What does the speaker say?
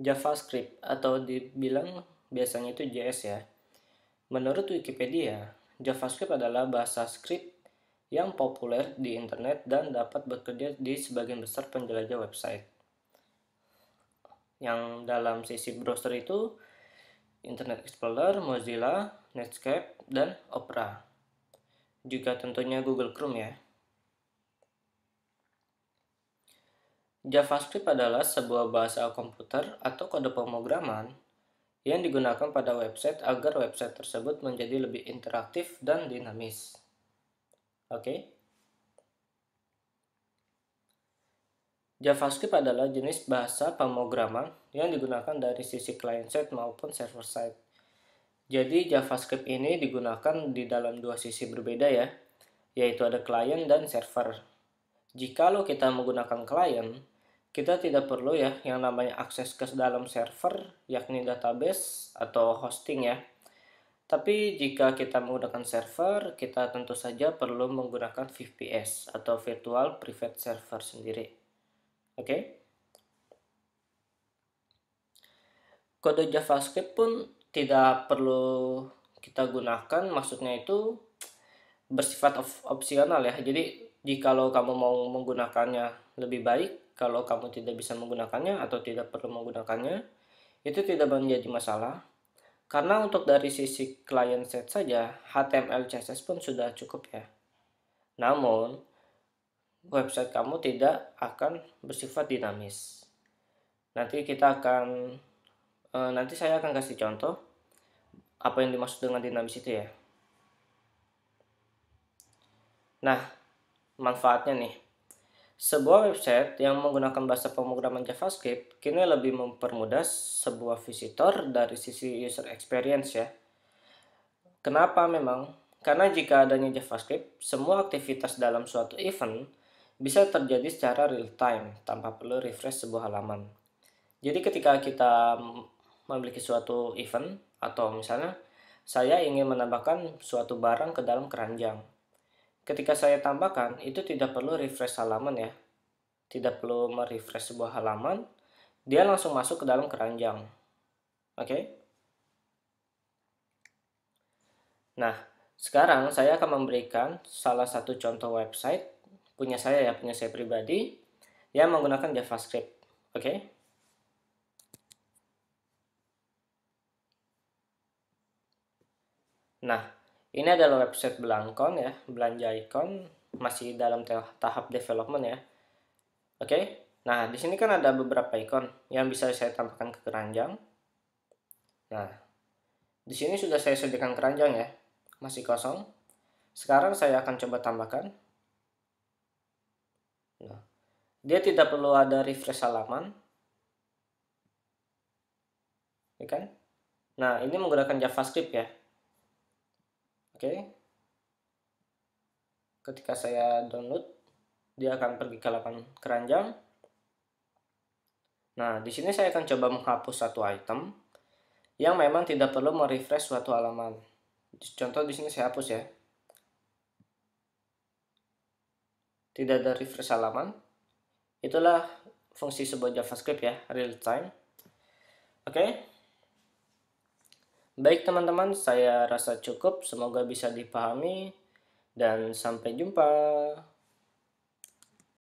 JavaScript atau dibilang biasanya itu JS ya. Menurut Wikipedia, JavaScript adalah bahasa script yang populer di internet dan dapat bekerja di sebagian besar penjelajah website. Yang dalam sisi browser itu Internet Explorer, Mozilla, Netscape, dan Opera. Juga tentunya Google Chrome ya. JavaScript adalah sebuah bahasa komputer atau kode pemrograman yang digunakan pada website agar website tersebut menjadi lebih interaktif dan dinamis. Oke. JavaScript adalah jenis bahasa pemrograman yang digunakan dari sisi client side maupun server side. Jadi JavaScript ini digunakan di dalam dua sisi berbeda ya, yaitu ada client dan server. Jikalau kita menggunakan client, kita tidak perlu ya yang namanya akses ke dalam server, yakni database atau hosting ya. Tapi jika kita menggunakan server, kita tentu saja perlu menggunakan VPS atau Virtual Private Server sendiri. Oke? Kode JavaScript pun tidak perlu kita gunakan, maksudnya itu bersifat opsional ya. Jadi jikalau kamu mau menggunakannya lebih baik, kalau kamu tidak bisa menggunakannya atau tidak perlu menggunakannya, itu tidak menjadi masalah. Karena untuk dari sisi client side saja, HTML CSS pun sudah cukup ya. Namun, website kamu tidak akan bersifat dinamis. Nanti saya akan kasih contoh apa yang dimaksud dengan dinamis itu ya. Nah, manfaatnya nih. Sebuah website yang menggunakan bahasa pemrograman JavaScript kini lebih mempermudah sebuah visitor dari sisi user experience ya. Kenapa memang? Karena jika adanya JavaScript, semua aktivitas dalam suatu event bisa terjadi secara real time tanpa perlu refresh sebuah halaman. Jadi ketika kita memiliki suatu event atau misalnya saya ingin menambahkan suatu barang ke dalam keranjang. Ketika saya tambahkan, itu tidak perlu refresh halaman ya. Tidak perlu merefresh sebuah halaman, dia langsung masuk ke dalam keranjang. Oke? Nah, sekarang saya akan memberikan salah satu contoh website punya saya pribadi yang menggunakan JavaScript. Oke? Nah, ini adalah website Belangkon ya, belanja ikon, masih dalam tahap development ya. Oke. Nah, di sini kan ada beberapa ikon yang bisa saya tambahkan ke keranjang. Nah, di sini sudah saya sediakan keranjang ya, masih kosong. Sekarang saya akan coba tambahkan. Nah, dia tidak perlu ada refresh halaman, ya kan? Nah, ini menggunakan JavaScript ya. Oke. Ketika saya download, dia akan pergi ke halaman keranjang. Nah, di sini saya akan coba menghapus satu item yang memang tidak perlu merefresh suatu halaman. Contoh di sini saya hapus ya. Tidak ada refresh halaman. Itulah fungsi sebuah JavaScript ya, real time. Oke. Baik teman-teman, saya rasa cukup. Semoga bisa dipahami dan sampai jumpa.